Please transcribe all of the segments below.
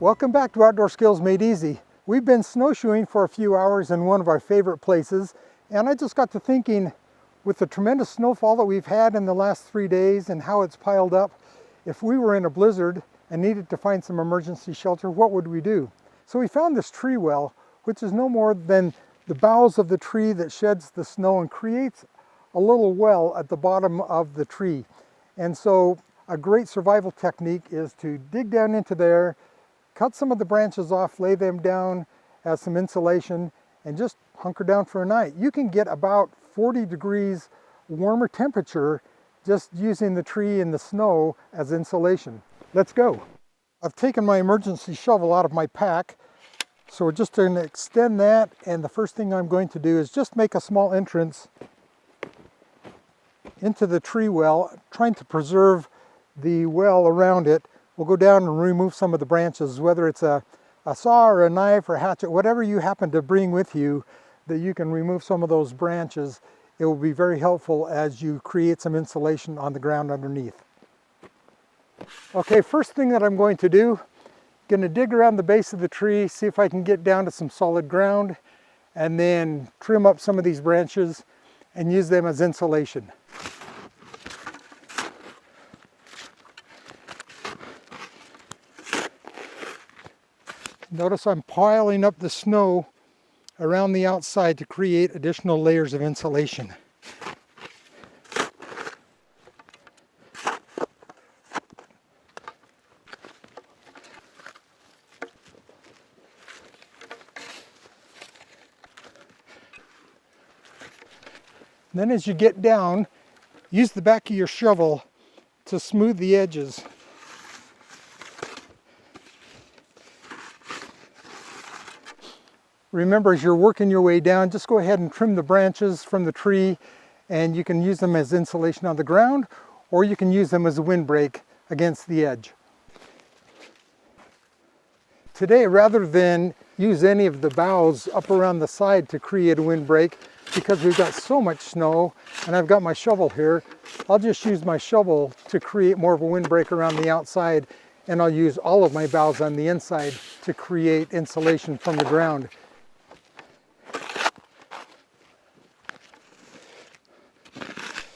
Welcome back to Outdoor Skills Made Easy. We've been snowshoeing for a few hours in one of our favorite places, and I just got to thinking, with the tremendous snowfall that we've had in the last 3 days and how it's piled up, if we were in a blizzard and needed to find some emergency shelter, what would we do? So we found this tree well, which is no more than the boughs of the tree that sheds the snow and creates a little well at the bottom of the tree. And so a great survival technique is to dig down into there, cut some of the branches off, lay them down as some insulation, and just hunker down for a night. You can get about 40 degrees warmer temperature just using the tree and the snow as insulation. Let's go. I've taken my emergency shovel out of my pack, so we're just going to extend that, and the first thing I'm going to do is just make a small entrance into the tree well, trying to preserve the well around it. We'll go down and remove some of the branches, whether it's a saw or a knife or a hatchet, whatever you happen to bring with you, that you can remove some of those branches. It will be very helpful as you create some insulation on the ground underneath. Okay, first thing that I'm going to do, going to dig around the base of the tree, see if I can get down to some solid ground, and then trim up some of these branches and use them as insulation. Notice I'm piling up the snow around the outside to create additional layers of insulation. Then as you get down, use the back of your shovel to smooth the edges. Remember, as you're working your way down, just go ahead and trim the branches from the tree, and you can use them as insulation on the ground, or you can use them as a windbreak against the edge. Today, rather than use any of the boughs up around the side to create a windbreak, because we've got so much snow and I've got my shovel here, I'll just use my shovel to create more of a windbreak around the outside, and I'll use all of my boughs on the inside to create insulation from the ground.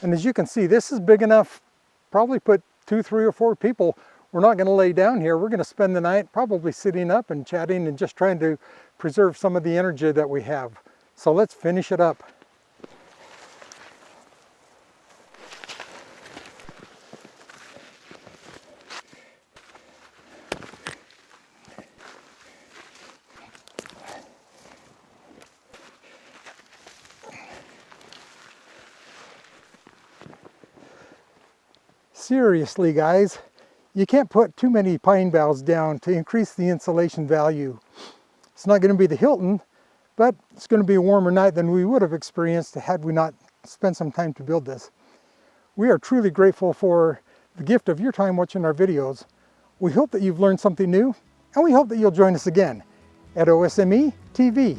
And as you can see, this is big enough, probably put 2, 3, or 4 people. We're not going to lay down here. We're going to spend the night probably sitting up and chatting and just trying to preserve some of the energy that we have. So let's finish it up. Seriously, guys, you can't put too many pine boughs down to increase the insulation value. It's not going to be the Hilton, but it's going to be a warmer night than we would have experienced had we not spent some time to build this. We are truly grateful for the gift of your time watching our videos. We hope that you've learned something new, and we hope that you'll join us again at OSME TV.